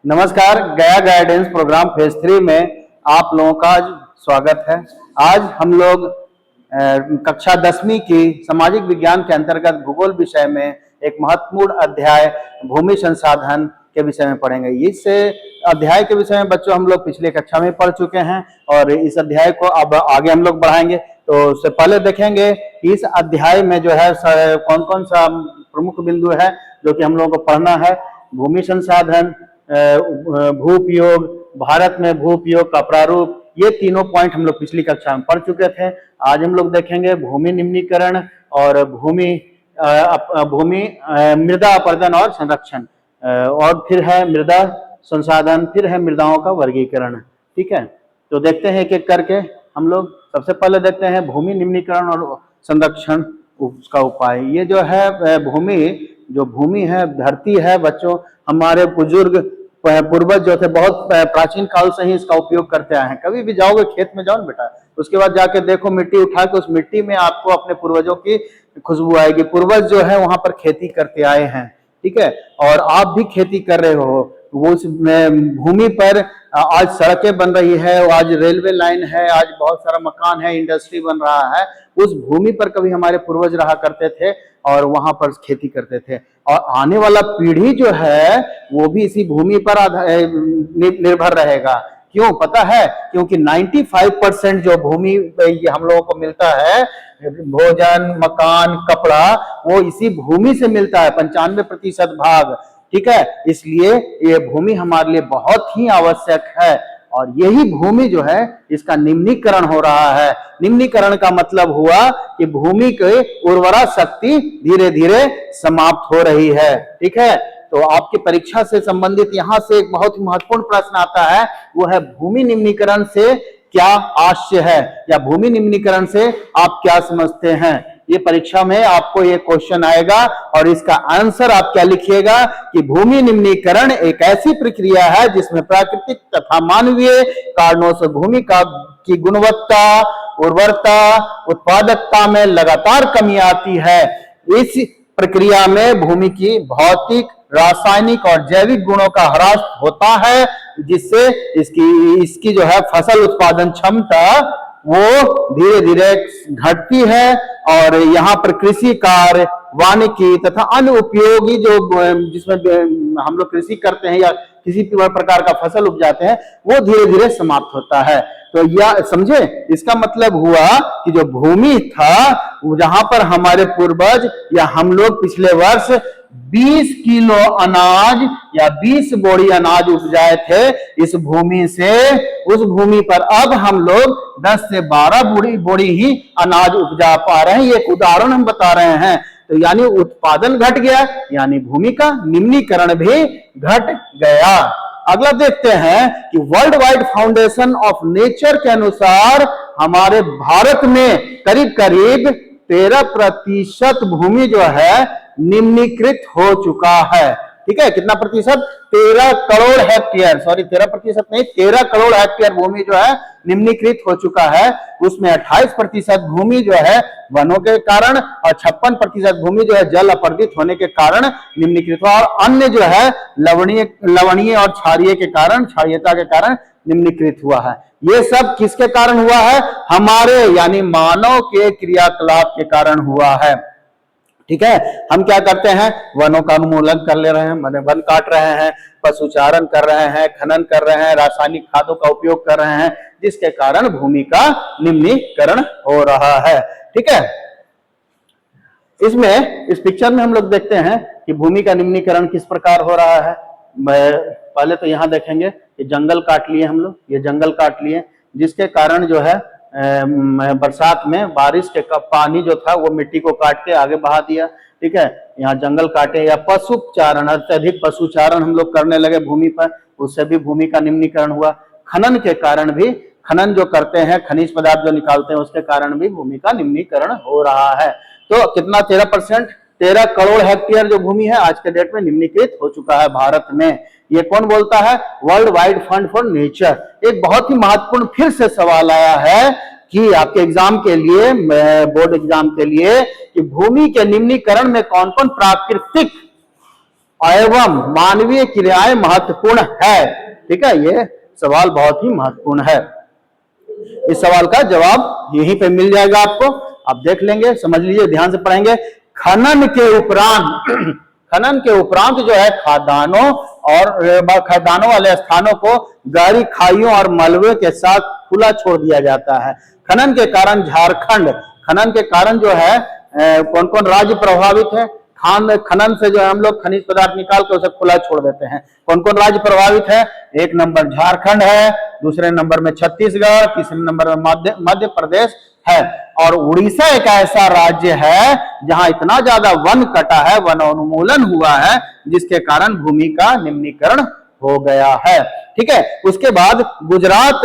नमस्कार, गया guidance programme phase 3 में आप लोगों का स्वागत है। आज हम लोग कक्षा 10वीं की सामाजिक विज्ञान के अंतर्गत भूगोल विषय में एक महत्वपूर्ण अध्याय भूमि संसाधन के विषय में पढ़ेंगे। इस अध्याय के विषय में बच्चों हम लोग पिछले कक्षा में पढ़ चुके हैं और इस अध्याय को अब आगे हम लोग बढ़ाएंगे। तो उससे पहले देखेंगे कि इस अध्याय में जो है कौन कौन सा प्रमुख बिंदु है जो कि हम लोगों को पढ़ना है। भूमि संसाधन, भू उपयोग, भारत में भू उपयोग का प्रारूप, ये तीनों पॉइंट हम लोग पिछली कक्षा में पढ़ चुके थे। आज हम लोग देखेंगे भूमि निम्नीकरण और भूमि मृदा अपरदन और संरक्षण, और फिर है मृदा संसाधन, फिर है मृदाओं का वर्गीकरण। ठीक है, तो देखते हैं एक एक करके। हम लोग सबसे पहले देखते हैं भूमि निम्नीकरण और संरक्षण उसका उपाय। ये जो है भूमि है, धरती है बच्चों, हमारे बुजुर्ग पूर्वज जो थे बहुत प्राचीन काल से ही इसका उपयोग करते आए हैं। कभी भी जाओगे खेत में जाओ ना बेटा, उसके बाद जाके देखो मिट्टी उठा के, उस मिट्टी में आपको अपने पूर्वजों की खुशबू आएगी। पूर्वज जो है वहां पर खेती करते आए हैं, ठीक है, और आप भी खेती कर रहे हो। वो उस भूमि पर आज सड़कें बन रही है, आज रेलवे लाइन है, आज बहुत सारा मकान है, इंडस्ट्री बन रहा है। उस भूमि पर कभी हमारे पूर्वज रहा करते थे और वहां पर खेती करते थे, और आने वाला पीढ़ी जो है वो भी इसी भूमि पर निर्भर रहेगा। क्यों पता है? क्योंकि 95% जो भूमि हम लोगों को मिलता है, भोजन, मकान, कपड़ा, वो इसी भूमि से मिलता है, 95% भाग। ठीक है, इसलिए ये भूमि हमारे लिए बहुत ही आवश्यक है और यही भूमि जो है इसका निम्नीकरण हो रहा है। निम्नीकरण का मतलब हुआ कि भूमि की उर्वरा शक्ति धीरे धीरे समाप्त हो रही है। ठीक है, तो आपकी परीक्षा से संबंधित यहां से एक बहुत ही महत्वपूर्ण प्रश्न आता है, वो है भूमि निम्नीकरण से क्या आशय है, या भूमि निम्नीकरण से आप क्या समझते हैं। ये परीक्षा में आपको ये क्वेश्चन आएगा और इसका आंसर आप क्या लिखिएगा कि भूमि निम्नीकरण एक ऐसी प्रक्रिया है जिसमें प्राकृतिक तथा मानवीय कारणों से भूमि की गुणवत्ता, उर्वरता, उत्पादकता में लगातार कमी आती है। इस प्रक्रिया में भूमि की भौतिक, रासायनिक और जैविक गुणों का ह्रास होता है, जिससे इसकी जो है फसल उत्पादन क्षमता वो धीरे धीरे घटती है। और यहाँ पर कृषि कार्य, वानिकी तथा अन्य उपयोगी जो जिसमें हम लोग कृषि करते हैं या किसी प्रकार का फसल उपजाते हैं, वो धीरे धीरे समाप्त होता है। तो यह समझे, इसका मतलब हुआ कि जो भूमि था जहां पर हमारे पूर्वज या हम लोग पिछले वर्ष 20 किलो अनाज या 20 बोरी अनाज उपजाए थे, इस भूमि से उस भूमि पर अब हम लोग 10 से 12 बोरी ही अनाज उपजा पा रहे हैं। एक उदाहरण हम बता रहे हैं। तो यानी उत्पादन घट गया, यानी भूमि का निम्नीकरण भी घट गया। अगला देखते हैं कि world wide foundation of nature के अनुसार हमारे भारत में करीब करीब 13% भूमि जो है निम्नीकृत हो चुका है। ठीक है, कितना प्रतिशत? 13 करोड़ हेक्टेयर, सॉरी 13% नहीं, 13 करोड़ हेक्टेयर भूमि जो है निम्नीकृत हो चुका है। उसमें 28% भूमि जो है वनों के कारण और 56% भूमि जो है जल अपर्दित होने के कारण निम्नीकृत हुआ, और अन्य जो है लवणीय और क्षारीय के कारण, क्षारीयता के कारण निम्नीकृत हुआ है। ये सब किसके कारण हुआ है? हमारे यानी मानव के क्रियाकलाप के कारण हुआ है। ठीक है, हम क्या करते हैं? वनों का उन्मूलन कर ले रहे हैं, वन काट रहे हैं, पशुचारण कर रहे हैं, खनन कर रहे हैं, रासायनिक खादों का उपयोग कर रहे हैं, जिसके कारण भूमि का निम्नीकरण हो रहा है। ठीक है, इस पिक्चर में हम लोग देखते हैं कि भूमि का निम्नीकरण किस प्रकार हो रहा है। पहले तो यहाँ देखेंगे कि जंगल काट लिए हम लोग, ये जंगल काट लिए, जिसके कारण जो है बरसात में बारिश के पानी जो था वो मिट्टी को काट के आगे बहा दिया। ठीक है, यहाँ जंगल काटे, या पशुचारण, अत्यधिक पशुचारण हम लोग करने लगे भूमि पर, उससे भी भूमि का निम्नीकरण हुआ। खनन के कारण भी, खनन जो करते हैं, खनिज पदार्थ जो निकालते हैं, उसके कारण भी भूमि का निम्नीकरण हो रहा है। तो कितना? 13%, 13 करोड़ हेक्टेयर जो भूमि है आज के डेट में निम्नीकृत हो चुका है भारत में। ये कौन बोलता है? World wide fund for nature. एक बहुत ही महत्वपूर्ण फिर से सवाल आया है कि आपके एग्जाम के लिए, बोर्ड एग्जाम के लिए, कि भूमि के निम्नीकरण में कौन कौन प्राकृतिक एवं मानवीय क्रियाएं महत्वपूर्ण है। ठीक है, ये सवाल बहुत ही महत्वपूर्ण है। इस सवाल का जवाब यहीं पे मिल जाएगा आपको, आप देख लेंगे, समझ लीजिए, ध्यान से पढ़ेंगे। खनन के उपरांत खनन के उपरांत जो है खदानों और खदानों वाले स्थानों को गहरी खाइयों और मलबे के साथ खुला छोड़ दिया जाता है। खनन के कारण झारखंड, खनन के कारण जो है कौन कौन राज्य प्रभावित है? खनन से जो है हम लोग खनिज पदार्थ निकाल के उसे खुला छोड़ देते हैं। कौन कौन राज्य प्रभावित है? एक नंबर झारखंड है, दूसरे नंबर में छत्तीसगढ़, तीसरे नंबर में मध्य प्रदेश है, और उड़ीसा एक ऐसा राज्य है जहां इतना ज्यादा वन कटा है, वन उन्मूलन हुआ है, जिसके कारण भूमि का निम्नीकरण हो गया है। ठीक है, उसके बाद गुजरात,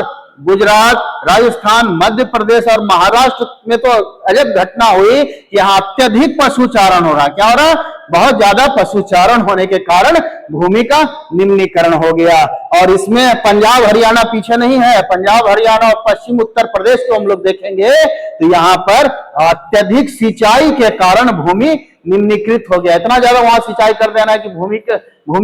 राजस्थान, मध्य प्रदेश और महाराष्ट्र में तो अजब घटना हुई कि यहाँ अत्यधिक पशुचारण हो रहा। क्या हो रहा? बहुत ज्यादा पशुचारण होने के कारण भूमि का निम्नीकरण हो गया। और इसमें पंजाब हरियाणा पीछे नहीं है। पंजाब हरियाणा और पश्चिम उत्तर प्रदेश को हम लोग देखेंगे तो यहाँ पर अत्यधिक सिंचाई के कारण भूमि निम्नीकृत हो गया। इतना ज्यादा वहां सिंचाई कर देना है कि भूमि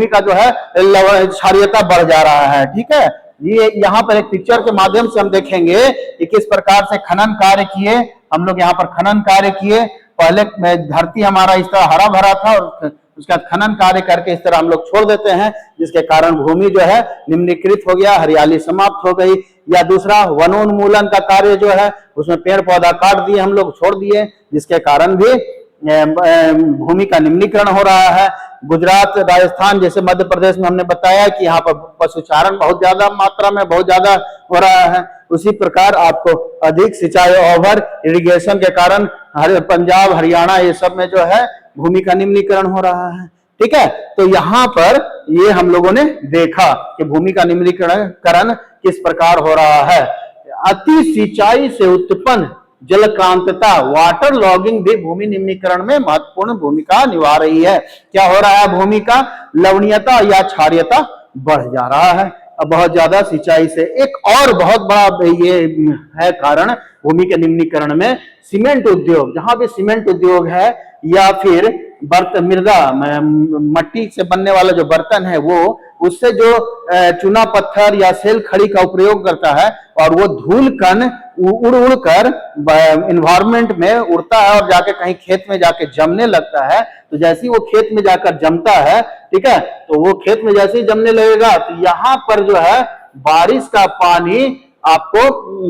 का जो है क्षारीयता बढ़ जा रहा है। ठीक है, ये यहाँ पर एक पिक्चर के माध्यम से हम देखेंगे कि किस प्रकार से खनन कार्य किए हम लोग। यहाँ पर खनन कार्य किए, पहले धरती हमारा इस तरह हरा भरा था और उसका खनन कार्य करके इस तरह हम लोग छोड़ देते हैं, जिसके कारण भूमि जो है निम्नीकृत हो गया, हरियाली समाप्त हो गई। या दूसरा वनोन्मूलन का कार्य जो है, उसमें पेड़ पौधा काट दिए हम लोग, छोड़ दिए, जिसके कारण भी भूमि का निम्नीकरण हो रहा है। गुजरात, राजस्थान जैसे मध्य प्रदेश में हमने बताया कि यहाँ पर पशुचारण बहुत ज्यादा मात्रा में बहुत ज्यादा हो रहा है। उसी प्रकार आपको अधिक सिंचाई, ओवर इरिगेशन के कारण पंजाब हरियाणा ये सब में जो है भूमि का निम्नीकरण हो रहा है। ठीक है, तो यहाँ पर ये हम लोगों ने देखा कि भूमि का निम्नीकरण किस प्रकार हो रहा है। अति सिंचाई से उत्पन्न जलक्रांतता, वाटर लॉगिंग भी भूमि निम्नीकरण में महत्वपूर्ण भूमिका निभा रही है। क्या हो रहा है? भूमि का लवणीयता या क्षारीयता बढ़ जा रहा है अब बहुत ज्यादा सिंचाई से। एक और बहुत बड़ा ये है कारण भूमि के निम्नीकरण में, सीमेंट उद्योग। जहां भी सीमेंट उद्योग है या फिर मृदा मट्टी से बनने वाला जो बर्तन है, वो उससे जो चूना पत्थर या सेल खड़ी का उपयोग करता है और वो धूल कण उड़ उड़ कर इन्वायरमेंट में उड़ता है और जाके कहीं खेत में जाके जमने लगता है। तो जैसे ही वो खेत में जाकर जमता है, ठीक है, तो वो खेत में जैसे ही जमने लगेगा तो यहाँ पर जो है बारिश का पानी आपको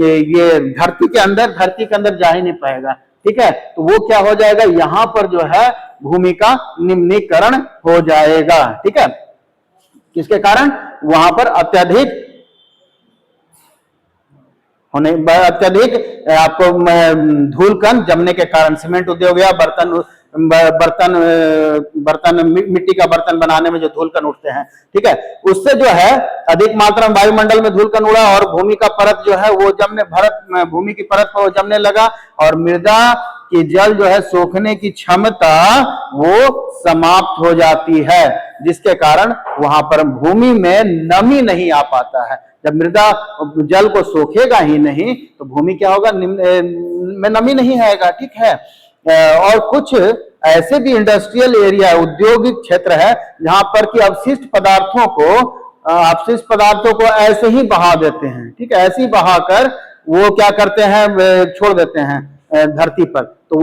ये धरती के अंदर जा ही नहीं पाएगा। ठीक है, तो वो क्या हो जाएगा? यहाँ पर जो है भूमि का निम्नीकरण हो जाएगा। ठीक है, किसके कारण? वहां पर अत्यधिक आपको धूल कण जमने के कारण, सीमेंट उद्योग या मिट्टी का बर्तन बनाने में जो धूल कण उठते हैं, ठीक है, उससे जो है अधिक मात्रा में वायुमंडल में धूल कण उड़ा और भूमि का परत जो है वो भूमि की परत पर वो जमने लगा और मृदा की जल जो है सोखने की क्षमता वो समाप्त हो जाती है, जिसके कारण वहां पर भूमि में नमी नहीं आ पाता है। जब मृदा जल को सोखेगा ही नहीं तो भूमि क्या होगा? में नमी नहीं आएगा। ठीक है, और कुछ ऐसे भी इंडस्ट्रियल एरिया, औद्योगिक क्षेत्र है जहां पर कि अपशिष्ट पदार्थों को ऐसे ही बहा देते हैं। ठीक है, ऐसे ही बहाकर वो क्या करते हैं? छोड़ देते हैं धरती पर। तो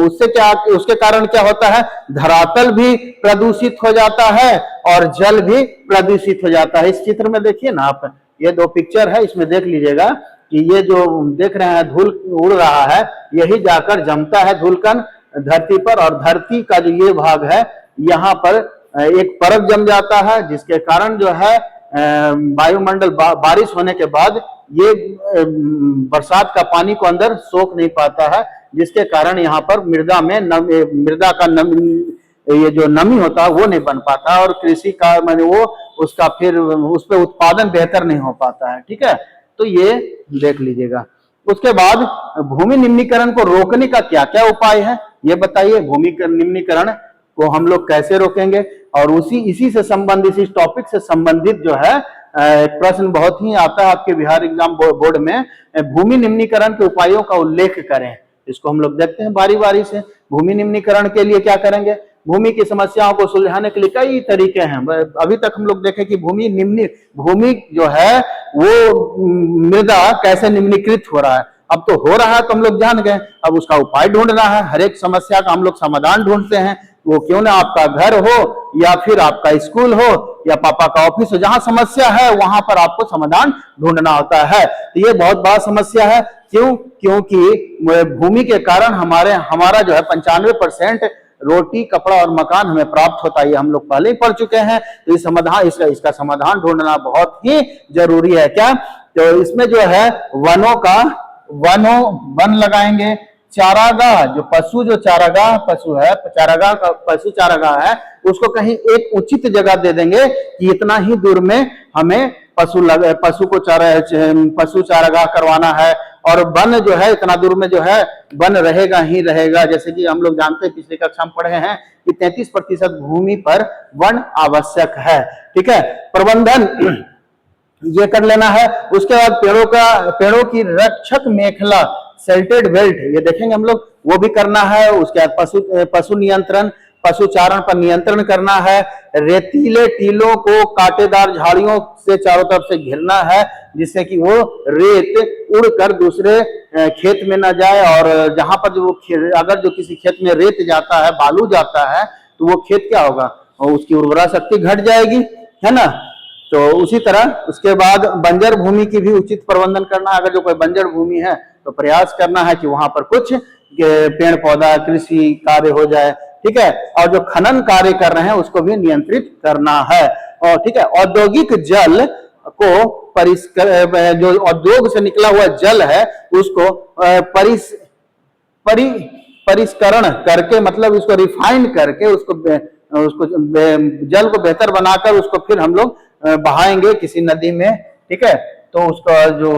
उसके कारण क्या होता है? धरातल भी प्रदूषित हो जाता है और जल भी प्रदूषित हो जाता है। इस चित्र में देखिए ना आप, ये दो पिक्चर है, इसमें देख लीजिएगा कि ये जो देख रहे हैं धूल उड़ रहा है, यही जाकर जमता है धूलकण धरती पर, और धरती का जो ये भाग है यहाँ पर एक परत जम जाता है, जिसके कारण जो है वायुमंडल बारिश होने के बाद ये बरसात का पानी को अंदर सोख नहीं पाता है, जिसके कारण यहाँ पर मृदा का ये जो नमी होता है वो नहीं बन पाता और कृषि का माने वो उसका फिर उस पर उत्पादन बेहतर नहीं हो पाता है। ठीक है, तो ये देख लीजिएगा। उसके बाद भूमि निम्नीकरण को रोकने का क्या क्या उपाय है ये बताइए। भूमि निम्नीकरण को हम लोग कैसे रोकेंगे? और इसी से संबंधित, इस टॉपिक से संबंधित जो है एक प्रश्न बहुत ही आता है आपके बिहार एग्जाम बोर्ड में, भूमि निम्नीकरण के उपायों का उल्लेख करें। इसको हम लोग देखते हैं बारी बारी से। भूमि निम्नीकरण के लिए क्या करेंगे? भूमि की समस्याओं को सुलझाने के लिए कई तरीके हैं। अभी तक हम लोग देखें कि भूमि जो है वो मृदा कैसे निम्नीकृत हो रहा है। अब तो हो रहा है तो हम लोग जान गए, अब उसका उपाय ढूंढना है। हर एक समस्या का हम लोग समाधान ढूंढते हैं, वो क्यों ना आपका घर हो या फिर आपका स्कूल हो या पापा का ऑफिस हो, जहां समस्या है वहां पर आपको समाधान ढूंढना होता है। तो ये बहुत बड़ा समस्या है। क्यों? क्योंकि भूमि के कारण हमारा जो है 95% रोटी, कपड़ा और मकान हमें प्राप्त होता है। ये हम लोग पहले ही पढ़ चुके हैं। तो इसका समाधान ढूंढना बहुत ही जरूरी है। क्या? तो इसमें जो है वन लगाएंगे। चारागाह, जो चारागाह पशु चारागाह है, उसको कहीं एक उचित जगह दे देंगे कि इतना ही दूर में हमें पशु चारागाह करवाना है। और वन जो है इतना दूर में जो है वन रहेगा ही रहेगा। जैसे कि हम लोग जानते हैं, पिछली कक्षा में पढ़े हैं कि 33% भूमि पर वन आवश्यक है। ठीक है, प्रबंधन ये कर लेना है। उसके बाद पेड़ों की रक्षक मेखला, शेल्टेड बेल्ट, ये देखेंगे हम लोग, वो भी करना है। उसके बाद पशुचारण पर नियंत्रण करना है। रेतीले टीलों को कांटेदार झाड़ियों से चारों तरफ से घेरना है, जिससे कि वो रेत उड़कर दूसरे खेत में ना जाए। और जहां पर अगर जो किसी खेत में रेत जाता है, बालू जाता है, तो वो खेत क्या होगा, उसकी उर्वरा शक्ति घट जाएगी, है ना। तो उसी तरह उसके बाद बंजर भूमि की भी उचित प्रबंधन करना है। अगर जो कोई बंजर भूमि है तो प्रयास करना है कि वहां पर कुछ पेड़ पौधा, कृषि कार्य हो जाए। ठीक है, और जो खनन कार्य कर रहे हैं उसको भी नियंत्रित करना है। और ठीक है, औद्योगिक जल को जो उद्योग से निकला हुआ जल है उसको परिष्करण करके, मतलब उसको रिफाइन करके, उसको जल को बेहतर बनाकर उसको फिर हम लोग बहाएंगे किसी नदी में। ठीक है, तो उसका जो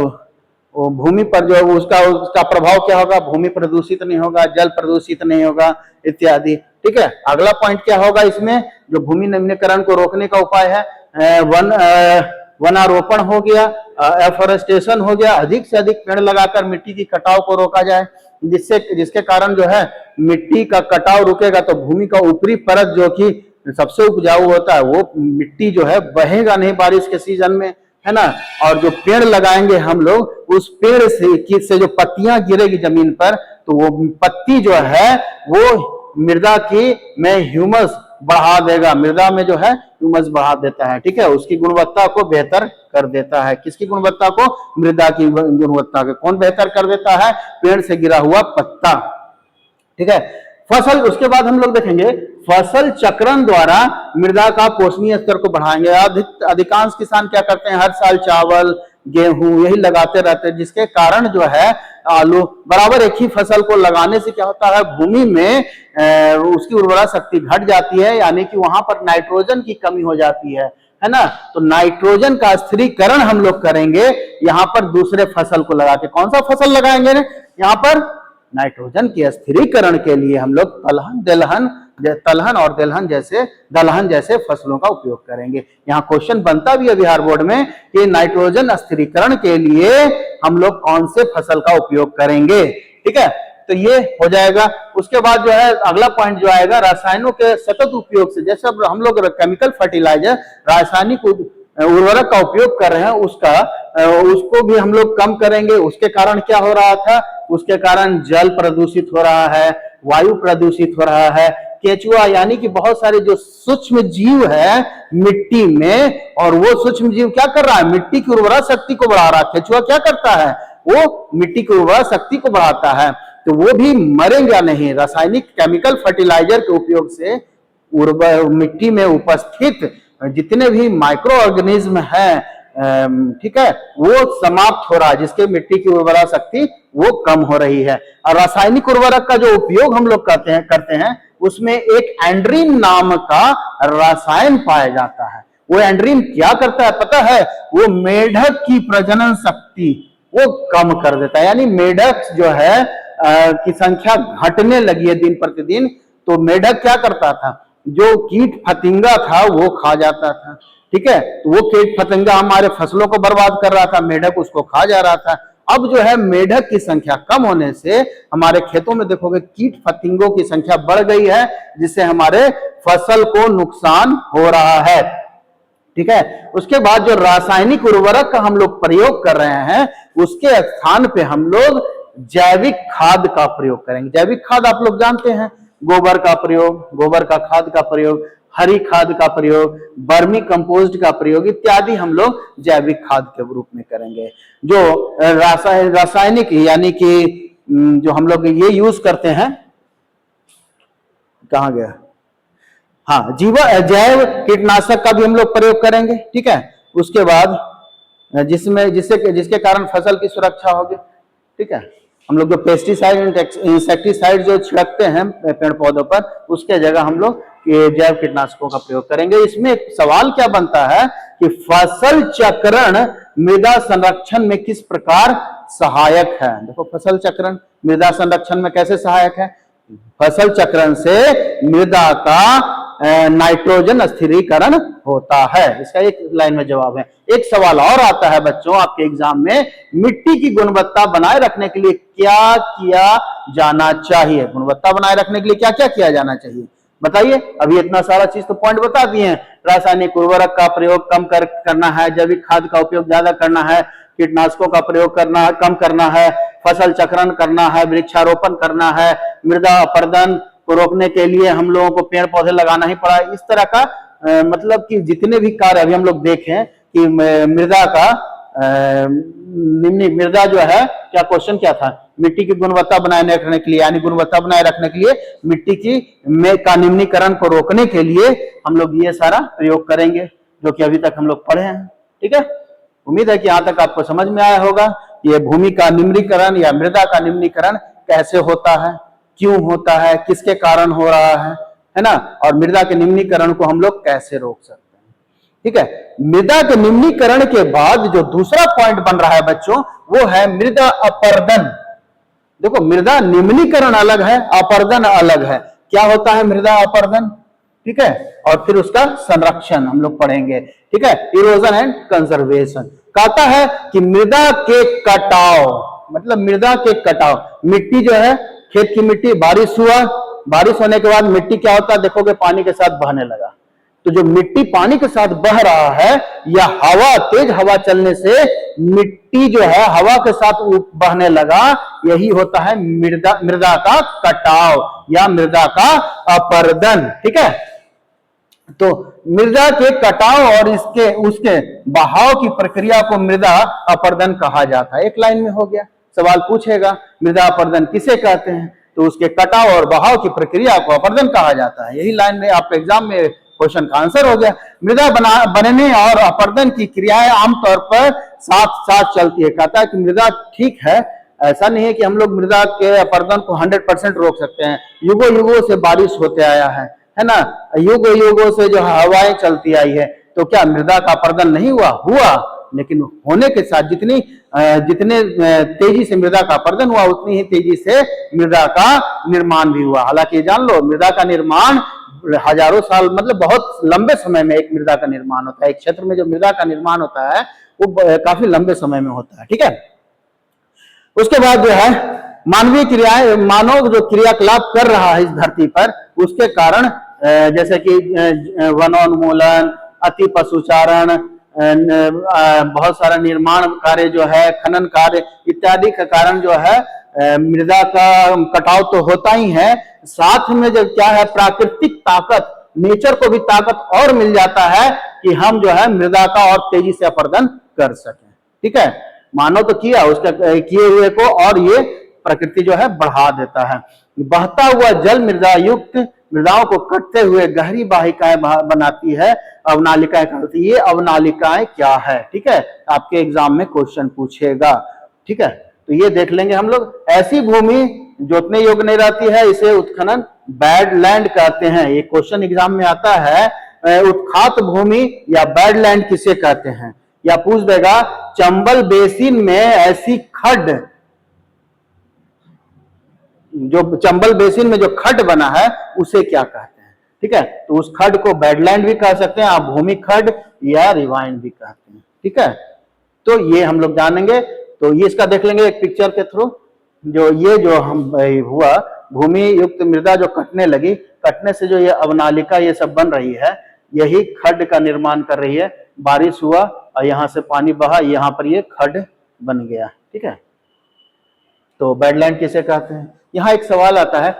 भूमि पर जो उसका प्रभाव क्या होगा, भूमि प्रदूषित नहीं होगा, जल प्रदूषित नहीं होगा, इत्यादि। ठीक है, अगला पॉइंट क्या होगा इसमें, जो भूमि निम्नीकरण को रोकने का उपाय है, वनारोपण हो गया, एफोरेस्टेशन हो गया, अधिक से अधिक पेड़ लगाकर मिट्टी की कटाव को रोका जाए, जिसके कारण जो है मिट्टी का कटाव रुकेगा तो भूमि का ऊपरी परत जो कि सबसे उपजाऊ होता है, वो मिट्टी जो है बहेगा नहीं बारिश के सीजन में, है ना। और जो पेड़ लगाएंगे हम लोग, उस पेड़ से जो पत्तियां गिरेगी जमीन पर, तो वो पत्ती जो है वो मृदा में ह्यूमस बढ़ा देगा, मृदा में जो है ह्यूमस बढ़ा देता है। ठीक है, उसकी गुणवत्ता को बेहतर कर देता है। किसकी गुणवत्ता को? मृदा की गुणवत्ता को। कौन बेहतर कर देता है? पेड़ से गिरा हुआ पत्ता। ठीक है, फसल, उसके बाद हम लोग देखेंगे फसल चक्रण द्वारा मृदा का पोषणीय स्तर को बढ़ाएंगे। अधिकांश किसान क्या करते हैं, हर साल चावल, गेहूं यही लगाते रहते हैं, जिसके कारण जो है आलू बराबर एक ही फसल को लगाने से क्या होता है, भूमि में उसकी उर्वरा शक्ति घट जाती है, यानी कि वहां पर नाइट्रोजन की कमी हो जाती है ना। तो नाइट्रोजन का स्थिरीकरण हम लोग करेंगे यहाँ पर दूसरे फसल को लगा के। कौन सा फसल लगाएंगे यहाँ पर? नाइट्रोजन के स्थिरीकरण के लिए हम लोग दलहन जैसे फसलों का उपयोग करेंगे। यहाँ क्वेश्चन बनता भी है बिहार बोर्ड में कि नाइट्रोजन स्थिरीकरण के लिए हम लोग कौन से फसल का उपयोग करेंगे। ठीक है, तो ये हो जाएगा। उसके बाद जो है अगला पॉइंट जो आएगा, रसायनों के सतत उपयोग से, जैसे हम लोग केमिकल फर्टिलाइजर, रासायनिक उर्वरक का उपयोग कर रहे हैं, उसको भी हम लोग कम करेंगे। उसके कारण क्या हो रहा था, उसके कारण जल प्रदूषित हो रहा है, वायु प्रदूषित हो रहा है, केचुआ यानी कि बहुत सारे जो सूक्ष्म जीव है मिट्टी में, और वो सूक्ष्म जीव क्या कर रहा है, मिट्टी की उर्वरा शक्ति को बढ़ा रहा है। केचुआ क्या करता है, वो मिट्टी की उर्वरा शक्ति को बढ़ाता है, तो वो भी मरेंगे नहीं। रासायनिक केमिकल फर्टिलाइजर के उपयोग से मिट्टी में उपस्थित जितने भी माइक्रो ऑर्गेनिज्म है, ठीक है, वो समाप्त हो रहा है, जिसके मिट्टी की उर्वरा शक्ति वो कम हो रही है। और रासायनिक उर्वरक का जो उपयोग हम लोग करते हैं उसमें एक एंड्रीन नाम का रसायन पाया जाता है। वो एंड्रीन क्या करता है पता है, वो मेढक की प्रजनन शक्ति वो कम कर देता है। यानी मेढक जो है की संख्या घटने लगी है दिन प्रतिदिन, तो मेढक क्या करता था, जो कीट फतिंगा था वो खा जाता था। ठीक है, तो वो कीट फतिंगा हमारे फसलों को बर्बाद कर रहा था, मेढक उसको खा जा रहा था। अब जो है मेढक की संख्या कम होने से हमारे खेतों में देखोगे कीट फतिंगों की संख्या बढ़ गई है, जिससे हमारे फसल को नुकसान हो रहा है। ठीक है, उसके बाद जो रासायनिक उर्वरक का हम लोग प्रयोग कर रहे हैं, उसके स्थान पे हम लोग जैविक खाद का प्रयोग करेंगे। जैविक खाद आप लोग जानते हैं, गोबर का प्रयोग, गोबर का खाद का प्रयोग, हरी खाद का प्रयोग, वर्मी कंपोस्ट का प्रयोग इत्यादि हम लोग जैविक खाद के रूप में करेंगे। जो रासायनिक यानी कि जो हम लोग ये यूज करते हैं, कहां गया, हाँ, जैव कीटनाशक का भी हम लोग प्रयोग करेंगे। ठीक है, उसके बाद जिसके कारण फसल की सुरक्षा होगी। ठीक है, हम लोग जो पेस्टिसाइड इंसेक्टिसाइड जो छिड़कते हैं पेड़ पौधों पर, उसके जगह हम लोग ये जैव कीटनाशकों का प्रयोग करेंगे। इसमें एक सवाल क्या बनता है कि फसल चक्रण मृदा संरक्षण में किस प्रकार सहायक है। देखो, फसल चक्रण मृदा संरक्षण में कैसे सहायक है। फसल चक्रण से मृदा का नाइट्रोजन स्थिरीकरण होता है। इसका एक लाइन में जवाब है। एक सवाल और आता है बच्चों आपके एग्जाम में, मिट्टी की गुणवत्ता बनाए रखने के लिए क्या किया जाना चाहिए। गुणवत्ता बनाए रखने के लिए क्या क्या किया जाना चाहिए बताइए। अभी इतना सारा चीज तो पॉइंट बता दिए हैं। रासायनिक उर्वरक का प्रयोग कम करना है, जैविक खाद का उपयोग ज्यादा करना है, कीटनाशकों का प्रयोग करना कम करना है, फसल चक्रण करना है, वृक्षारोपण करना है, मृदा अपरदन को रोकने के लिए हम लोगों को पेड़ पौधे लगाना ही पड़ा। इस तरह का मतलब कि जितने भी कार्य अभी हम लोग देखें कि मृदा का मृदा जो है, क्या क्वेश्चन क्या था, मिट्टी की गुणवत्ता बनाए रखने के लिए, यानी गुणवत्ता बनाए रखने के लिए मिट्टी की का निम्नीकरण को रोकने के लिए हम लोग ये सारा प्रयोग करेंगे, जो कि अभी तक हम लोग पढ़े हैं। ठीक है, उम्मीद है कि यहां तक आपको समझ में आया होगा ये भूमि का निम्नीकरण या मृदा का निम्नीकरण कैसे होता है, क्यों होता है, किसके कारण हो रहा है ना, और मृदा के निम्नीकरण को हम लोग कैसे रोक सकते हैं। ठीक है, मृदा के निम्नीकरण के बाद जो दूसरा पॉइंट बन रहा है बच्चों, वो है मृदा अपर्दन। देखो, मृदा निम्नीकरण अलग है, अपर्दन अलग है। क्या होता है मृदा अपर्दन, ठीक है, और फिर उसका संरक्षण हम लोग पढ़ेंगे। ठीक है, इरोजन एंड कंजर्वेशन। कहता है कि मृदा के कटाव, मतलब मृदा के कटाव, मिट्टी जो है, खेत की मिट्टी, बारिश हुआ, बारिश होने के बाद मिट्टी क्या होता है, देखोगे पानी के साथ बहने लगा। तो जो मिट्टी पानी के साथ बह रहा है, या हवा, तेज हवा चलने से मिट्टी जो है हवा के साथ बहने लगा, यही होता है मृदा का कटाव या मृदा का अपर्दन। ठीक है, तो मृदा के कटाव और उसके बहाव की प्रक्रिया को मृदा अपर्दन कहा जाता है। एक लाइन में हो गया। सवाल पूछेगा मृदा अपर्दन किसे कहते हैं, तो उसके कटाव और बहाव की प्रक्रिया को अपर्दन कहा जाता है। यही लाइन में आपके एग्जाम में क्वेश्चन का आंसर हो गया। मृदा बनने और अपर्दन की क्रियाएं आमतौर पर साथ साथ चलती है। कहता है कि मृदा ठीक है, ऐसा नहीं है कि हम लोग मृदा के अपर्दन को 100% रोक सकते हैं। युगों युगों से बारिश होते आया है ना, युगों युगों से जो हवाएं चलती आई है, तो क्या मृदा का अपर्दन नहीं हुआ, लेकिन होने के साथ जितने तेजी से मृदा का अपर्दन हुआ, उतनी ही तेजी से मृदा का निर्माण भी हुआ। हालांकि जान लो, मृदा का निर्माण हजारों साल, मतलब बहुत लंबे समय में एक मृदा का निर्माण होता है। एक क्षेत्र में जो मृदा का निर्माण होता है वो काफी लंबे समय में होता है। ठीक है, उसके बाद जो है मानवीय क्रियाएं, मानव जो क्रियाकलाप कर रहा है इस धरती पर, उसके कारण जैसे कि वनोन्मूलन, अति पशुचारण, बहुत सारा निर्माण कार्य जो है, खनन कार्य इत्यादि के कारण जो है मृदा का कटाव तो होता ही है, साथ में जो क्या है, प्राकृतिक ताकत, नेचर को भी ताकत और मिल जाता है कि हम जो है मृदा का और तेजी से अपर्दन कर सकें। ठीक है, मानव तो किया, उसका किए हुए को और ये प्रकृति जो है बढ़ा देता है। बहता हुआ जल मृदा युक्त मृदाओं को कटते हुए गहरी वाहिकाएं बनाती है, अवनालिकाएं कहती है। ये अवनालिकाएं क्या है, ठीक है, आपके एग्जाम में क्वेश्चन पूछेगा। ठीक है, तो ये देख लेंगे हम लोग। ऐसी भूमि जोतने योग्य नहीं रहती है, इसे उत्खनन बैडलैंड कहते हैं। ये क्वेश्चन एग्जाम में आता है, उत्खात भूमि या बैडलैंड किसे कहते हैं, या पूछ देगा चंबल बेसिन में ऐसी खड्ड, जो चंबल बेसिन में जो खड्ड बना है उसे क्या कहते हैं। ठीक है, तो उस खड्ड को बैडलैंड भी कह सकते हैं, आप भूमि खड्ड या रिवाइन भी कहते हैं। ठीक है, तो ये हम लोग जानेंगे। तो ये इसका देख लेंगे एक पिक्चर के थ्रू। जो हम हुआ भूमि युक्त मृदा जो कटने लगी, कटने से जो ये अवनालिका ये सब बन रही है, यही खड्ड का निर्माण कर रही है। बारिश हुआ और यहाँ से पानी बहा, यहाँ पर ये खड्ड बन गया। ठीक है, तो वेटलैंड किसे कहते हैं? यहाँ एक सवाल आता है,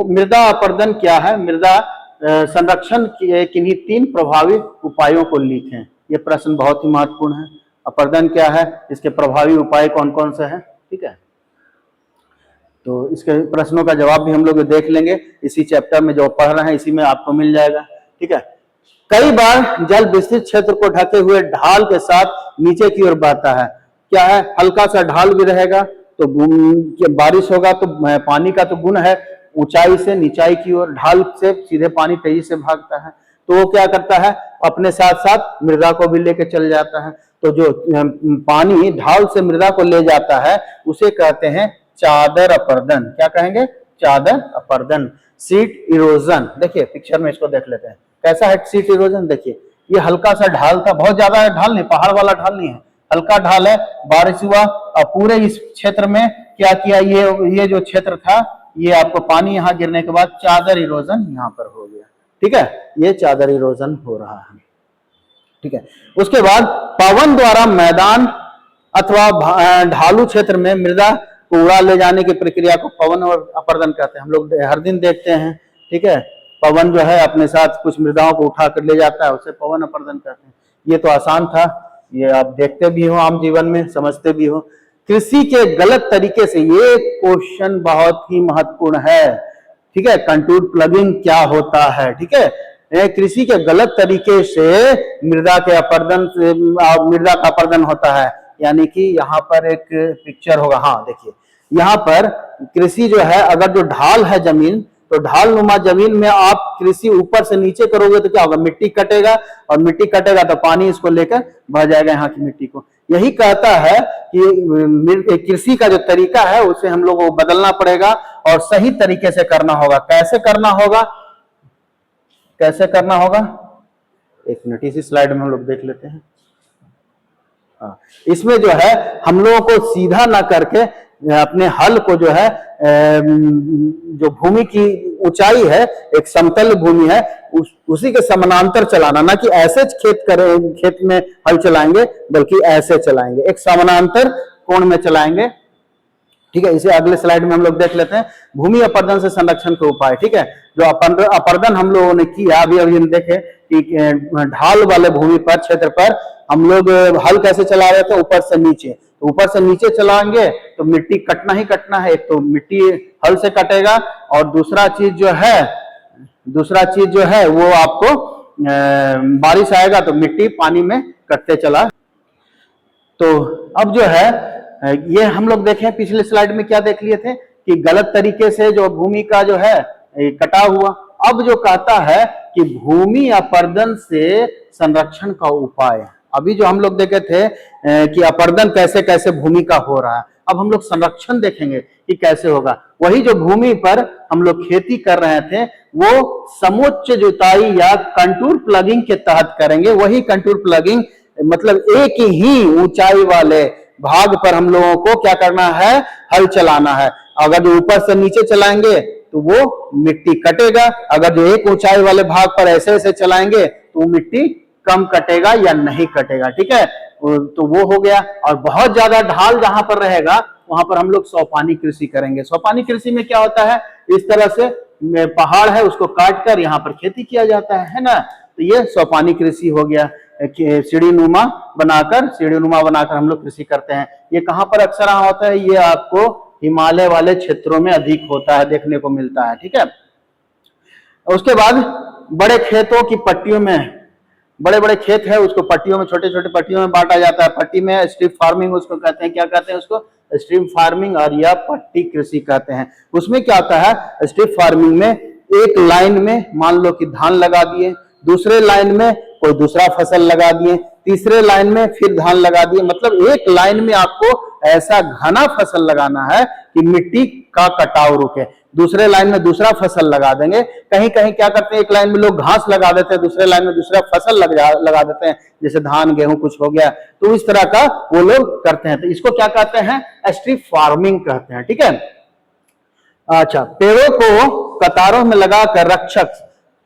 मृदा अपरदन क्या है? मृदा संरक्षण के किन्हीं 3 प्रभावी उपायों को लिखें। ये प्रश्न बहुत ही महत्वपूर्ण है। अपरदन क्या है, इसके प्रभावी उपाय कौन कौन से हैं? ठीक है, तो इसके प्रश्नों का जवाब भी हम लोग देख लेंगे इसी चैप्टर में जो पढ़ रहे हैं, इसी में आपको मिल जाएगा। ठीक है, कई बार जल विस्तृत क्षेत्र को ढके हुए ढाल के साथ नीचे की ओर बहता है। क्या है? हल्का सा ढाल भी रहेगा तो बारिश होगा तो पानी का तो गुण है ऊंचाई से नीचाई की ओर, ढाल से सीधे पानी तेजी से भागता है, तो वो क्या करता है? अपने साथ साथ मृदा को भी लेके चल जाता है। तो जो पानी ढाल से मृदा को ले जाता है उसे कहते हैं चादर अपरदन। क्या कहेंगे? चादर अपरदन। सीट इरोजन, देखिए पिक्चर में इसको देख लेते हैं कैसा है सीट इरोजन। देखिए ये हल्का सा ढाल था, बहुत ज्यादा ढाल नहीं, पहाड़ वाला ढाल नहीं है, हल्का ढाल है, बारिश हुआ और पूरे इस क्षेत्र में क्या किया, ये जो क्षेत्र था ये आपको पानी यहाँ गिरने के बाद चादर इरोजन यहाँ पर हो गया। ठीक है, ये चादर इरोजन हो रहा है। ठीक है, उसके बाद पवन द्वारा मैदान अथवा ढालू क्षेत्र में मृदा को उड़ा ले जाने की प्रक्रिया को पवन और अपरदन कहते हैं। हम लोग हर दिन देखते हैं। ठीक है, पवन जो है अपने साथ कुछ मृदाओं को उठा कर ले जाता है, उसे पवन अपरदन कहते हैं। ये तो आसान था, ये आप देखते भी हो आम जीवन में, समझते भी हो। कृषि के गलत तरीके से, ये क्वेश्चन बहुत ही महत्वपूर्ण है। ठीक है, कंटूर प्लगिंग क्या होता है? ठीक है, कृषि के गलत तरीके से मृदा के अपरदन से मृदा का अपरदन होता है। यानी कि यहाँ पर एक पिक्चर होगा, हाँ देखिए यहाँ पर कृषि जो है, अगर जो ढाल है जमीन, तो ढाल नुमा जमीन में आप कृषि ऊपर से नीचे करोगे तो क्या होगा? मिट्टी कटेगा, और मिट्टी कटेगा तो पानी इसको लेकर बह जाएगा यहाँ की मिट्टी को। यही कहता है कि कृषि का जो तरीका है उसे हम लोगों को बदलना पड़ेगा और सही तरीके से करना होगा। कैसे करना होगा? कैसे करना होगा? एक मिनट, इसी स्लाइड में हम लोग देख लेते हैं। इसमें जो है हम लोगों को सीधा ना करके अपने हल को जो है जो भूमि की ऊंचाई है, एक समतल भूमि है, उसी के समानांतर चलाना, ना कि ऐसे खेत में हल चलाएंगे बल्कि ऐसे चलाएंगे, एक समानांतर कोण में चलाएंगे। ठीक है, इसे अगले स्लाइड में हम लोग देख लेते हैं। भूमि अपरदन से संरक्षण के उपाय। ठीक है, जो अपरदन हम लोगों ने किया, अभी हम देखे कि ढाल वाले भूमि पर क्षेत्र पर हम लोग हल कैसे चला रहे थे? ऊपर से नीचे। तो ऊपर से नीचे चलाएंगे तो मिट्टी कटना ही कटना है। एक तो मिट्टी हल से कटेगा, और दूसरा चीज जो है वो आपको बारिश आएगा तो मिट्टी पानी में कटते चला। तो अब जो है ये हम लोग देखें पिछले स्लाइड में क्या देख लिए थे कि गलत तरीके से जो भूमि का जो है कटा हुआ। अब जो कहता है कि भूमि अपरदन से संरक्षण का उपाय। अभी जो हम लोग देखे थे कि अपरदन कैसे कैसे भूमि का हो रहा है, अब हम लोग संरक्षण देखेंगे कि कैसे होगा। वही जो भूमि पर हम लोग खेती कर रहे थे वो समोच्च जुताई या कंटूर प्लगिंग के तहत करेंगे। वही कंटूर प्लगिंग मतलब एक ही ऊंचाई वाले भाग पर हम लोगों को क्या करना है? हल चलाना है। अगर जो ऊपर से नीचे चलाएंगे तो वो मिट्टी कटेगा, अगर जो एक ऊंचाई वाले भाग पर ऐसे ऐसे चलाएंगे तो मिट्टी कम कटेगा या नहीं कटेगा। ठीक है, तो वो हो गया। और बहुत ज्यादा ढाल जहां पर रहेगा वहां पर हम लोग सौपानी कृषि करेंगे। सौपानी कृषि में क्या होता है? इस तरह से पहाड़ है उसको काट कर यहाँ पर खेती किया जाता है ना, तो ये सौपानी कृषि हो गया। सीढ़ीनुमा बनाकर हम लोग कृषि करते हैं। ये कहां पर अक्सर होता है? ये आपको हिमालय वाले क्षेत्रों में अधिक होता है, देखने को मिलता है। ठीक है, उसके बाद बड़े खेतों की पट्टियों में, बड़े बड़े खेत है उसको पट्टियों में, छोटे छोटे पट्टियों में बांटा जाता है। पट्टी में स्ट्रिप फार्मिंग उसको कहते हैं। क्या कहते हैं उसको? स्ट्रिप फार्मिंग और या पट्टी कृषि कहते हैं। उसमें क्या होता है? स्ट्रिप फार्मिंग में एक लाइन में मान लो कि धान लगा दिए, दूसरे लाइन में कोई दूसरा फसल लगा दिए, तीसरे लाइन में फिर धान लगा दिए। मतलब एक लाइन में आपको ऐसा घना फसल लगाना है कि मिट्टी का कटाव रुके। दूसरे लाइन में दूसरा फसल लगा देंगे। कहीं कहीं क्या करते हैं, एक लाइन में लोग घास लगा देते हैं, दूसरे लाइन में दूसरा फसल लगा देते हैं, जैसे धान गेहूं कुछ हो गया, तो इस तरह का वो लोग करते हैं। तो इसको क्या कहते हैं, स्ट्रिप फार्मिंग कहते हैं। ठीक है। अच्छा, पेड़ों को कतारों में लगाकर रक्षक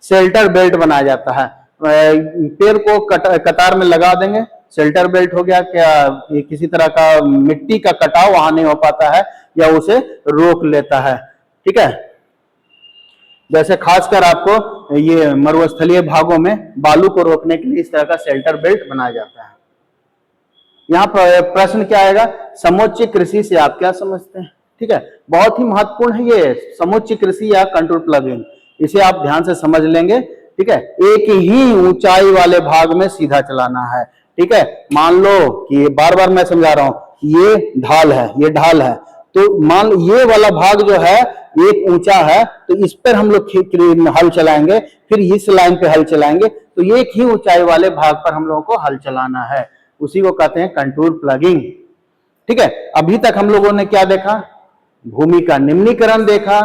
शेल्टर बेल्ट बनाया जाता है। पेड़ को कतार में लगा देंगे, शेल्टर बेल्ट हो गया। क्या ये किसी तरह का मिट्टी का कटाव वहां नहीं हो पाता है या उसे रोक लेता है। ठीक है। जैसे खासकर आपको ये मरुस्थलीय भागों में बालू को रोकने के लिए इस तरह का शेल्टर बेल्ट बनाया जाता है। यहाँ पर प्रश्न क्या आएगा, समुच्चय कृषि से आप क्या समझते हैं। ठीक है, बहुत ही महत्वपूर्ण है ये समुच्चय कृषि या कंट्रोल प्लगिंग, इसे आप ध्यान से समझ लेंगे। ठीक है, एक ही ऊंचाई वाले भाग में सीधा चलाना है। ठीक है, मान लो कि बार बार मैं समझा रहा हूं, ये ढाल है, ये ढाल है, तो मान लो ये वाला भाग जो है एक ऊंचा है, तो इस पर हम लोग हल चलाएंगे, फिर इस लाइन पे हल चलाएंगे, तो एक ही ऊंचाई वाले भाग पर हम लोगों को हल चलाना है, उसी को कहते हैं कंटूर प्लगिंग। ठीक है, अभी तक हम लोगों ने क्या देखा, भूमि का निम्नीकरण देखा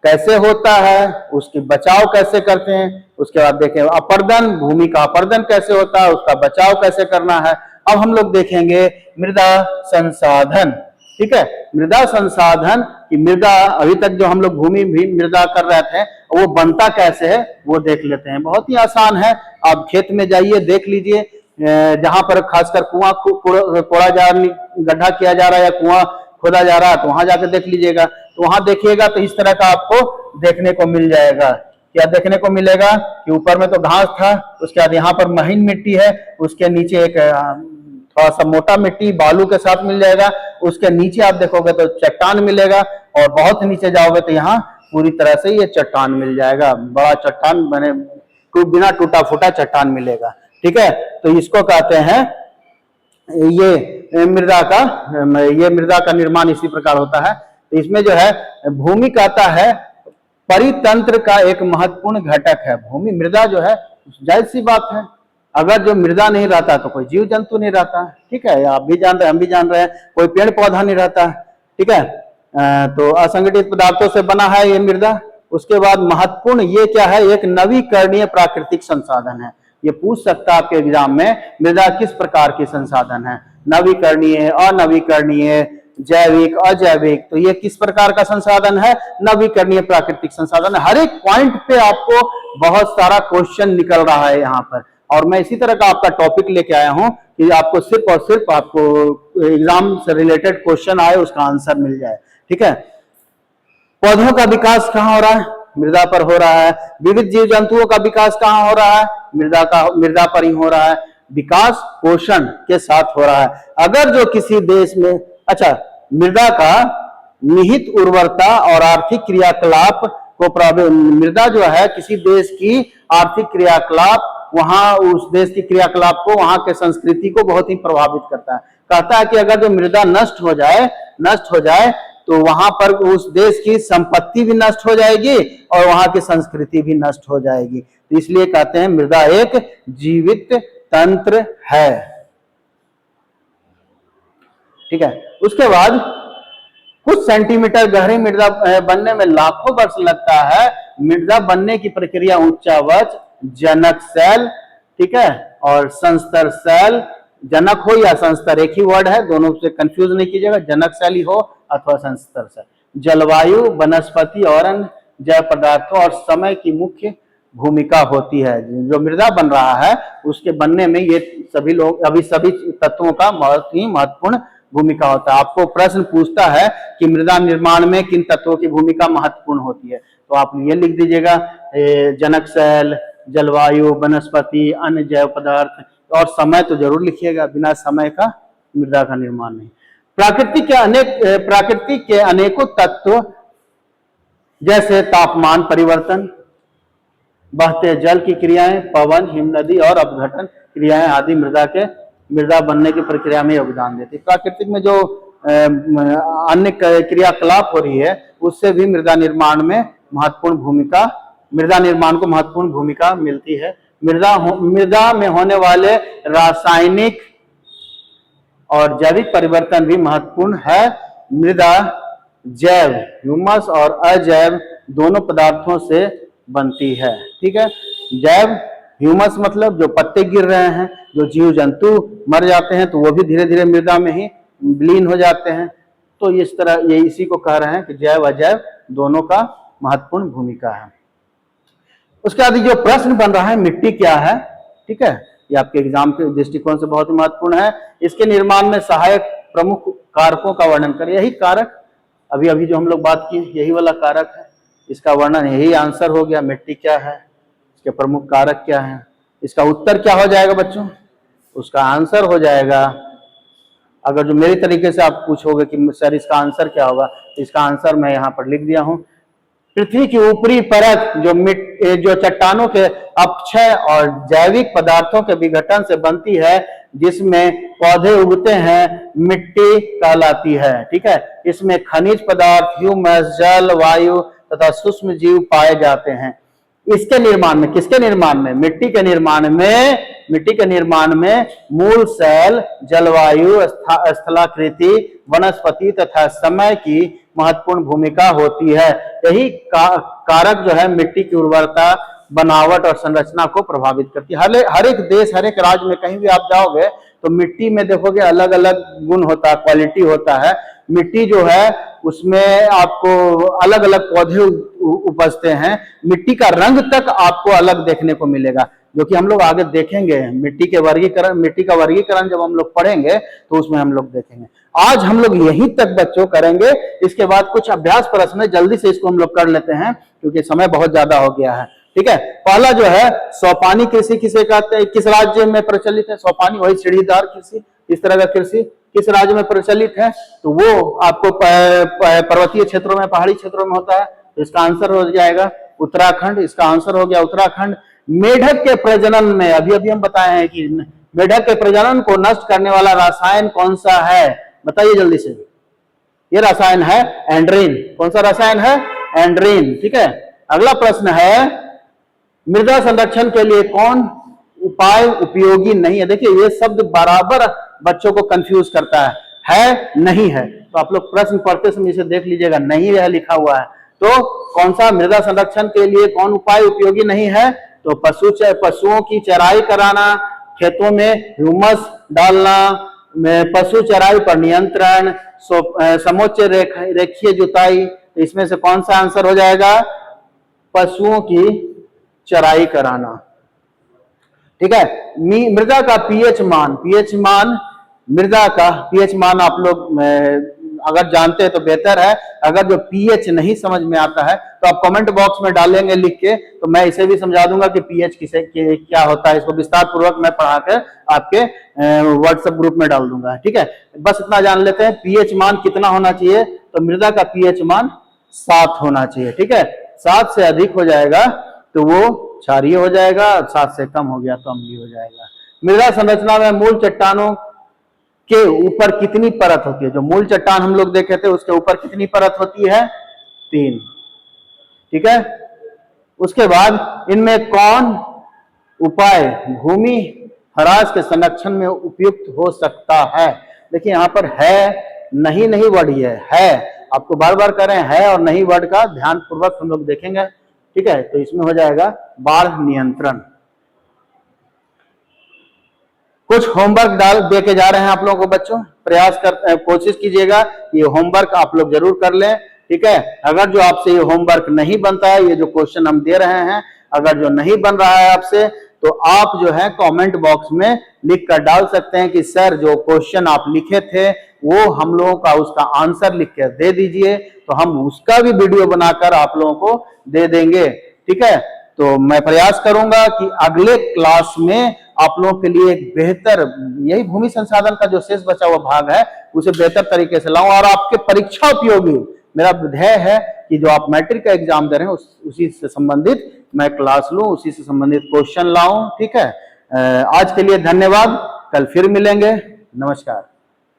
कैसे होता है, उसकी बचाव कैसे करते हैं, उसके बाद देखें अपर्दन, भूमि का अपर्दन कैसे होता है, उसका बचाव कैसे करना है। अब हम लोग देखेंगे मृदा संसाधन। ठीक है, मृदा संसाधन की मृदा, अभी तक जो हम लोग भूमि भी मृदा कर रहे थे, वो बनता कैसे है वो देख लेते हैं। बहुत ही आसान है, आप खेत में जाइए देख लीजिए, जहां पर खासकर कुआं कोड़ा जा, गड्ढा किया जा रहा है या कुआं खोदा जा रहा है, तो वहां जाकर देख लीजिएगा। तो वहां देखिएगा तो इस तरह का आपको देखने को मिल जाएगा। क्या देखने को मिलेगा कि ऊपर में तो घास था, उसके बाद यहाँ पर महीन मिट्टी है, उसके नीचे एक थोड़ा सा मोटा मिट्टी बालू के साथ मिल जाएगा, उसके नीचे आप देखोगे तो चट्टान मिलेगा, और बहुत नीचे जाओगे तो यहाँ पूरी तरह से ये चट्टान मिल जाएगा, बड़ा चट्टान बने, बिना टूटा फूटा चट्टान मिलेगा। ठीक है, तो इसको कहते हैं ये मृदा का निर्माण इसी प्रकार होता है। तो इसमें जो है भूमि कहता है परितंत्र का एक महत्वपूर्ण घटक है। भूमि मृदा जो है, जाहिर सी बात है, अगर जो मृदा नहीं रहता तो कोई जीव जंतु नहीं रहता। ठीक है, आप भी जान रहे हैं, हम भी जान रहे हैं, कोई पेड़ पौधा नहीं रहता। ठीक है, तो असंगठित पदार्थों से बना है ये मृदा। उसके बाद महत्वपूर्ण ये क्या है, एक नवीकरणीय प्राकृतिक संसाधन है। ये पूछ सकता है आपके एग्जाम में, मृदा किस प्रकार की संसाधन है, नवीकरणीय, अनवीकरणीय, जैविक, अजैविक। तो ये किस प्रकार का संसाधन है, नवीकरणीय प्राकृतिक संसाधन। हर एक पॉइंट पे आपको बहुत सारा क्वेश्चन निकल रहा है यहाँ पर, और मैं इसी तरह का आपका टॉपिक लेके आया हूं कि आपको सिर्फ और सिर्फ आपको एग्जाम से रिलेटेड क्वेश्चन आए, उसका आंसर मिल जाए। ठीक है, पौधों का विकास कहाँ हो रहा है, मृदा पर हो रहा है। विविध जीव जंतुओं का विकास कहाँ हो रहा है, मृदा पर ही हो रहा है। विकास पोषण के साथ हो रहा है। अगर जो किसी देश में, अच्छा, मृदा का निहित उर्वरता और आर्थिक क्रियाकलाप को, मृदा जो है किसी देश की आर्थिक क्रियाकलाप, वहां उस देश की क्रियाकलाप को, वहां के संस्कृति को बहुत ही प्रभावित करता है। कहता है कि अगर जो मृदा नष्ट हो जाए तो वहां पर उस देश की संपत्ति भी नष्ट हो जाएगी और वहां की संस्कृति भी नष्ट हो जाएगी। तो इसलिए कहते हैं मृदा एक जीवित तंत्र है। ठीक है, उसके बाद कुछ सेंटीमीटर गहरी मृदा बनने में लाखों वर्ष लगता है। मृदा बनने की प्रक्रिया उच्चावच, जनक सेल, ठीक है, और संस्तर सेल, जनक हो या संस्तर एक ही वर्ड है, दोनों से कंफ्यूज नहीं कीजिएगा, जनक सेल ही हो अथवा संस्तर सेल। जलवायु, वनस्पति और अन्य जैव पदार्थों और समय की मुख्य भूमिका होती है। जो मृदा बन रहा है उसके बनने में ये सभी तत्वों का बहुत ही महत्वपूर्ण भूमिका होता है। आपको प्रश्न पूछता है कि मृदा निर्माण में किन तत्वों की भूमिका महत्वपूर्ण होती है, तो आप ये लिख दीजिएगा, जनक सेल, जलवायु, वनस्पति, अन्य जैव पदार्थ, और समय तो जरूर लिखिएगा, बिना समय का मृदा का निर्माण नहीं। प्रकृति के अनेकों तत्व जैसे तापमान परिवर्तन, बहते जल की क्रियाएं, पवन, हिमनदी और अपघटन क्रियाएं आदि मृदा बनने की प्रक्रिया में योगदान देती है। प्राकृतिक में जो अन्य क्रियाकलाप हो रही है उससे भी मृदा निर्माण को महत्वपूर्ण भूमिका मिलती है। मृदा में होने वाले रासायनिक और जैविक परिवर्तन भी महत्वपूर्ण है। मृदा जैव ह्यूमस और अजैव दोनों पदार्थों से बनती है। ठीक है, जैव ह्यूमस मतलब जो पत्ते गिर रहे हैं, जो जीव जंतु मर जाते हैं तो वो भी धीरे धीरे मृदा में ही विलीन हो जाते हैं। तो इस तरह ये इसी को कह रहे हैं कि जैव अजैव दोनों का महत्वपूर्ण भूमिका है। उसके बाद जो प्रश्न बन रहा है मिट्टी क्या है, ठीक है, ये आपके एग्जाम के दृष्टिकोण से बहुत ही महत्वपूर्ण है। इसके निर्माण में सहायक प्रमुख कारकों का वर्णन करें। यही कारक अभी अभी जो हम लोग बात की, यही वाला कारक है, इसका वर्णन, यही आंसर हो गया। मिट्टी क्या है, इसके प्रमुख कारक क्या है, इसका उत्तर क्या हो जाएगा बच्चों, उसका आंसर हो जाएगा। अगर जो मेरी तरीके से आप पूछोगे कि सर इसका आंसर क्या होगा, इसका आंसर मैं यहाँ पर लिख दिया हूं। पृथ्वी की ऊपरी परत जो चट्टानों के अपक्षय और जैविक पदार्थों के विघटन से बनती है, जिसमें पौधे उगते हैं, मिट्टी कहलाती है। ठीक है, इसमें खनिज पदार्थ, ह्यूमस, जल, वायु तथा सूक्ष्म जीव पाए जाते हैं। इसके निर्माण में, किसके निर्माण में, मिट्टी के निर्माण में, मिट्टी के निर्माण में मूल सेल, जलवायु, स्थलाकृति, वनस्पति तथा समय की महत्वपूर्ण भूमिका होती है। यही कारक जो है मिट्टी की उर्वरता, बनावट और संरचना को प्रभावित करती है। हर एक देश, हर एक राज्य में कहीं भी आप जाओगे तो मिट्टी में देखोगे अलग अलग गुण होता है, क्वालिटी होता है। मिट्टी जो है उसमें आपको अलग अलग पौधे उपजते हैं, मिट्टी का रंग तक आपको अलग देखने को मिलेगा, जो कि हम लोग आगे देखेंगे। मिट्टी के वर्गीकरण, मिट्टी का वर्गीकरण जब हम लोग पढ़ेंगे तो उसमें हम लोग देखेंगे। आज हम लोग यहीं तक बच्चों करेंगे, इसके बाद कुछ अभ्यास प्रश्न जल्दी से इसको हम लोग कर लेते हैं क्योंकि समय बहुत ज्यादा हो गया है। ठीक है, पहला जो है सोपानी कृषि किसे कहते हैं, किस राज्य में प्रचलित है। सोपानी वही सीढ़ीदार कृषि, इस तरह का कृषि किस राज्य में प्रचलित है, तो वो आपको पर्वतीय क्षेत्रों में, पहाड़ी क्षेत्रों में होता है। तो इसका आंसर हो जाएगा उत्तराखंड, इसका आंसर हो गया उत्तराखंड। मेढक के प्रजनन में, अभी अभी हम बताए हैं कि मेढक के प्रजनन को नष्ट करने वाला रसायन कौन सा है, बताइए जल्दी से। ये रसायन है एंड्रीन। कौन सा रसायन है, एंड्रीन। ठीक है, अगला प्रश्न है मृदा संरक्षण के लिए कौन उपाय उपयोगी नहीं है। देखिए ये शब्द बराबर बच्चों को कंफ्यूज करता है नहीं है, तो आप लोग प्रश्न पढ़ते समय इसे देख लीजिएगा, नहीं है लिखा हुआ है। तो कौन सा मृदा संरक्षण के लिए कौन उपाय उपयोगी नहीं है, तो पशुओं की चराई कराना, खेतों में ह्यूमस डालना, पशु चराई पर नियंत्रण, समोच्च रेखीय जुताई। तो इसमें से कौन सा आंसर हो जाएगा, पशुओं की चराई कराना। ठीक है, मृदा का पीएच मान, मृदा का पीएच मान आप लोग अगर जानते हैं तो बेहतर है। अगर जो पीएच नहीं समझ में आता है तो आप कमेंट बॉक्स में डालेंगे लिख के, तो मैं इसे भी समझा दूंगा कि पीएच किसे क्या होता है। इसको विस्तार पूर्वक मैं पढ़ा कर आपके व्हाट्सएप ग्रुप में डाल दूंगा। ठीक है, बस इतना जान लेते हैं पीएच मान कितना होना चाहिए, तो मृदा का पीएच मान 7 होना चाहिए। ठीक है, 7 से अधिक हो जाएगा तो वो क्षारीय हो जाएगा, 7 से कम हो गया तो अम्लीय हो जाएगा। मृदा संरचना में मूल चट्टानों के ऊपर कितनी परत होती है, जो मूल चट्टान हम लोग देखे थे उसके ऊपर कितनी परत होती है, 3। ठीक है, उसके बाद इनमें कौन उपाय भूमि ह्रास के संरक्षण में उपयुक्त हो सकता है। देखिए यहाँ पर है नहीं वर्ड है, आपको बार बार कह रहे हैं है और नहीं वर्ड का ध्यान पूर्वक हम लोग देखेंगे। ठीक है, तो इसमें हो जाएगा बाढ़ नियंत्रण। कुछ होमवर्क दे के जा रहे हैं आप लोगों को बच्चों, कोशिश कीजिएगा ये होमवर्क आप लोग जरूर कर लें। ठीक है, अगर जो आपसे ये होमवर्क नहीं बनता है, ये जो क्वेश्चन हम दे रहे हैं अगर जो नहीं बन रहा है आपसे, तो आप जो है कमेंट बॉक्स में लिख कर डाल सकते हैं कि सर जो क्वेश्चन आप लिखे थे वो हम लोगों का उसका आंसर लिख कर दे दीजिए, तो हम उसका भी वीडियो बनाकर आप लोगों को दे देंगे। ठीक है, तो मैं प्रयास करूंगा कि अगले क्लास में आप लोगों के लिए एक बेहतर, यही भूमि संसाधन का जो शेष बचा हुआ भाग है उसे बेहतर तरीके से लाऊं और आपके परीक्षा उपयोगी, मेरा ध्येय है कि जो आप मैट्रिक का एग्जाम दे रहे हैं उसी से संबंधित मैं क्लास लूं, उसी से संबंधित क्वेश्चन लाऊं। ठीक है, आज के लिए धन्यवाद, कल फिर मिलेंगे, नमस्कार।